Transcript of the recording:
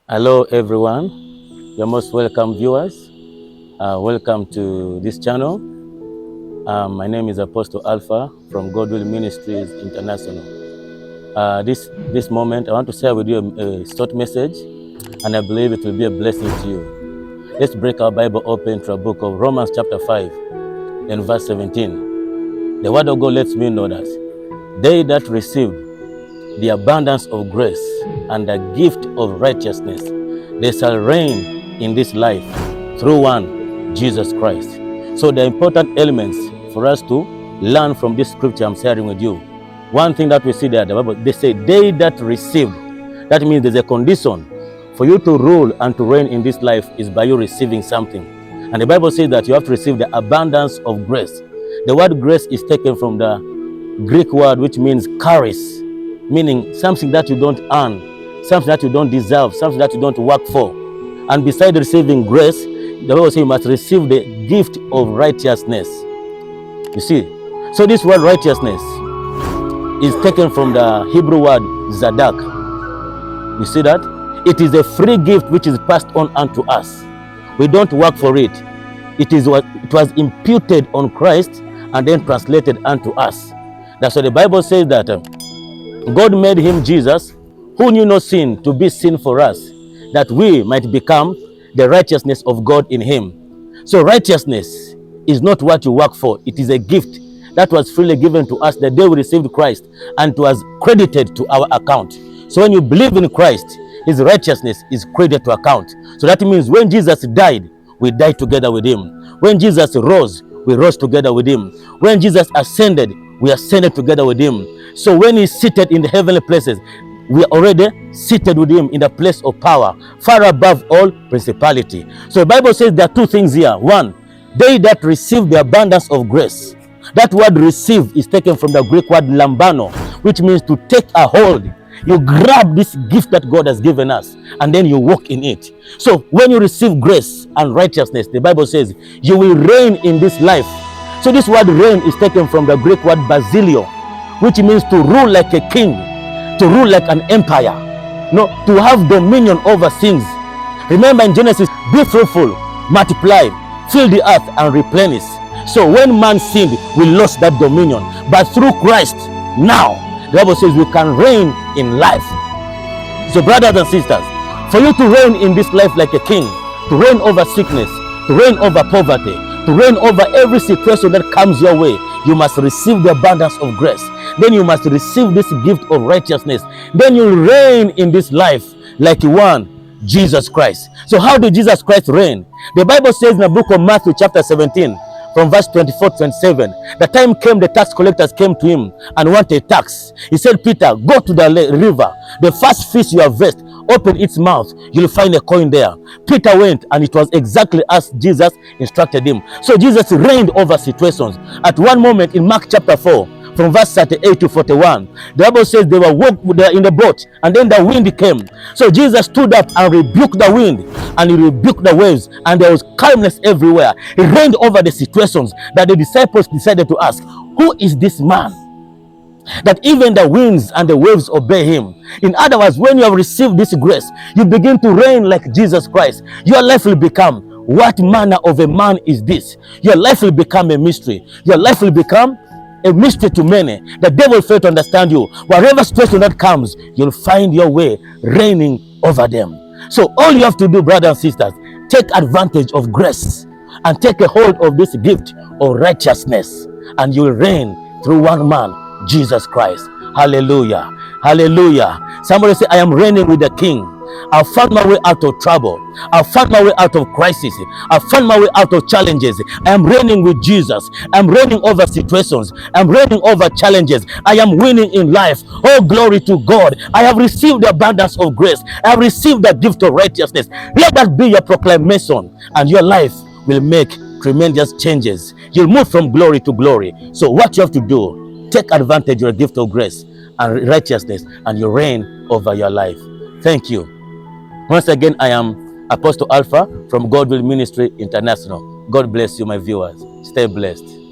Hello everyone, you're most welcome viewers. Welcome to this channel. My name is Apostle Alpha from Godwill Ministries International. This moment I want to share with you a short message, and I believe it will be a blessing to you. Let's break our Bible open to a book of Romans chapter 5 and verse 17. The word of God lets me know that they that received the abundance of grace and the gift of righteousness, they shall reign in this life through one, Jesus Christ. So the important elements for us to learn from this scripture I'm sharing with you. One thing that we see there, the Bible, they say, they that received. That means there's a condition for you to rule and to reign in this life is by you receiving something. And the Bible says that you have to receive the abundance of grace. The word grace is taken from the Greek word which means charis, meaning something that you don't earn, something that you don't deserve, something that you don't work for. And beside receiving grace, the Bible says you must receive the gift of righteousness. You see, so this word righteousness is taken from the Hebrew word zadak. You see that? It is a free gift which is passed on unto us. We don't work for it. It was imputed on Christ and then translated unto us. That's why the Bible says that God made him Jesus, who knew no sin, to be sin for us, that we might become the righteousness of God in him. So righteousness is not what you work for. It is a gift that was freely given to us the day we received Christ, and it was credited to our account. So when you believe in Christ, his righteousness is credited to account. So that means when Jesus died, we died together with him. When Jesus rose, we rose together with him. When Jesus ascended, we ascended together with him. So when he's seated in the heavenly places, we are already seated with him in the place of power, far above all principality. So the Bible says there are two things here. One, they that receive the abundance of grace. That word receive is taken from the Greek word lambano, which means to take a hold. You grab this gift that God has given us, and then you walk in it. So when you receive grace and righteousness, the Bible says you will reign in this life. So this word reign is taken from the Greek word basilio, which means to rule like a king, to rule like an empire, no, to have dominion over things. Remember in Genesis, be fruitful, multiply, fill the earth and replenish. So when man sinned, we lost that dominion. But through Christ, now, the Bible says we can reign in life. So brothers and sisters, for you to reign in this life like a king, to reign over sickness, to reign over poverty, to reign over every situation that comes your way, you must receive the abundance of grace. Then you must receive this gift of righteousness. Then you reign in this life like one, Jesus Christ. So how did Jesus Christ reign? The Bible says in the book of Matthew chapter 17, from verse 24 to 27, the time came, the tax collectors came to him and wanted tax. He said, Peter, go to the river. The first fish you have raised, open its mouth, you'll find a coin there. Peter went, and it was exactly as Jesus instructed him. So Jesus reigned over situations. At one moment in Mark chapter 4, from verse 38 to 41, the Bible says they were in the boat, and then the wind came. So Jesus stood up and rebuked the wind, and he rebuked the waves, and there was calmness everywhere. He reigned over the situations that the disciples decided to ask, who is this man that even the winds and the waves obey him? In other words, when you have received this grace, you begin to reign like Jesus Christ. Your life will become, what manner of a man is this? Your life will become a mystery. Your life will become a mystery to many. The devil fails to understand you. Whatever situation that comes, you'll find your way reigning over them. So all you have to do, brothers and sisters, take advantage of grace and take a hold of this gift of righteousness, and you'll reign through one man, Jesus Christ. Hallelujah. Hallelujah. Somebody say, I am reigning with the King. I found my way out of trouble. I found my way out of crisis. I found my way out of challenges. I am reigning with Jesus. I'm reigning over situations. I'm reigning over challenges. I am winning in life. Oh, glory to God. I have received the abundance of grace. I have received the gift of righteousness. Let that be your proclamation, and your life will make tremendous changes. You'll move from glory to glory. So what you have to do, take advantage of your gift of grace and righteousness, and you reign over your life. Thank you. Once again, I am Apostle Alpha from Godwill Ministry International. God bless you, my viewers. Stay blessed.